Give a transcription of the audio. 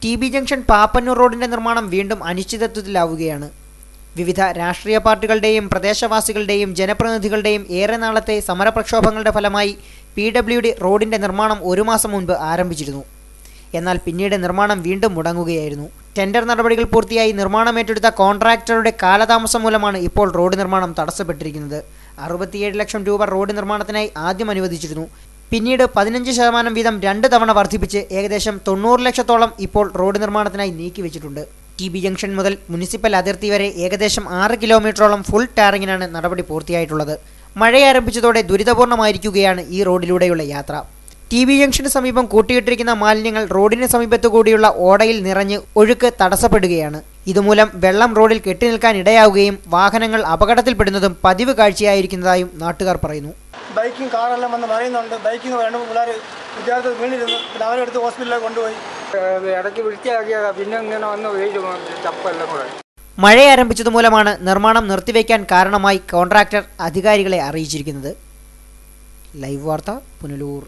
ടി.ബി. Junction പാപ്പന്നൂർ റോഡിന്റെ നിർമ്മാണം വീണ്ടും അനിശ്ചിതത്വത്തിലാവുകയാണ്. വിവിധ രാഷ്ട്രീയ പാർട്ടികളുടെയും പ്രദേശവാസികളുടെയും ജനപ്രതിനിധികളുടെയും ഏറെ നാളത്തെ സമരപ്രക്ഷോഭങ്ങളുടെ ഫലമായി PWD റോഡിന്റെ നിർമ്മാണം 1 മാസം മുൻപ് ആരംഭിച്ചിരുന്നു. എന്നാൽ പിന്നീട് നിർമ്മാണം വീണ്ടും മുടങ്ങുകയായിരുന്നു. ടെൻഡർ നടപടികൾ പൂർത്തിയായി നിർമ്മാണം ഏറ്റെടുത്ത കോൺട്രാക്ടറുടെ കാലതാമസം മൂലമാണ് ഇപ്പോൾ റോഡ് നിർമ്മാണം തടസ്സപ്പെട്ടിരിക്കുന്നത്. 67 ലക്ഷം രൂപ റോഡ് നിർമ്മാണത്തിനായി ആദ്യം അനുവദിച്ചിരുന്നു. പിന്നീട് 15% വീതം 2 തവണ വർദ്ധിപ്പിച്ച് ഏകദേശം 90 ലക്ഷത്തോളം ഇപ്പോൾ റോഡ് നിർമ്മാണത്തിനായി നീക്കിവെച്ചിട്ടുണ്ട്. ടി.ബി. ജംഗ്ഷൻ മുതൽ മുനിസിപ്പൽ അതിർത്തി വരെ ഏകദേശം 6 കിലോമീറ്ററോളം ഫുൾ ടാറിങ്ങിനാണ് നടപടി പൂർത്തിയായിട്ടുള്ളത്. മഴയാരംഭിച്ചതോടെ ദുരിതപൂർണ്ണമായിരിക്കുകയാണ് ഈ റോഡിലൂടെയുള്ള യാത്ര. ടി.ബി. ജംഗ്ഷന് സമീപം കൂട്ടിയിട്ടിരിക്കുന്ന മാലിന്യങ്ങൾ റോഡിന് സമീപത്തു കൂടിയുള്ള ഓടയിൽ നിറഞ്ഞ് ഒഴുക്ക് തടസ്സപ്പെടുകയാണ്. ഇതുമൂലം വെള്ളം റോഡിൽ കെട്ടിനിൽക്കാൻ ഇടയാവുകയും വാഹനങ്ങൾ അപകടത്തിൽപ്പെടുന്നതും പതിവ് കാഴ്ചയായിരിക്കുന്നതായും നാട്ടുകാർ പറയുന്നു. ബൈക്കും കാറെല്ലാം വന്ന് മറിയുന്നുണ്ട്. ബൈക്കിൽ 2 പിള്ളേർ വിദ്യാർത്ഥികൾ വീണിരുന്നു. പിന്നെ അവരെടുത്ത് ഹോസ്പിറ്റലിലേക്ക് കൊണ്ടുപോയി. ഇടയ്ക്ക് വൃത്തിയാക്കിയതാ, പിന്നെ ഇങ്ങനെ വന്ന് ചപ്പെല്ലാം കൂടെ. മഴ ആരംഭിച്ചതുമൂലമാണ് നിർമ്മാണം നിർത്തിവെക്കാൻ കാരണമായി കോൺട്രാക്ടർ അധികാരികളെ അറിയിച്ചിരിക്കുന്നത്. ലൈവ് വാർത്ത, പുനലൂർ.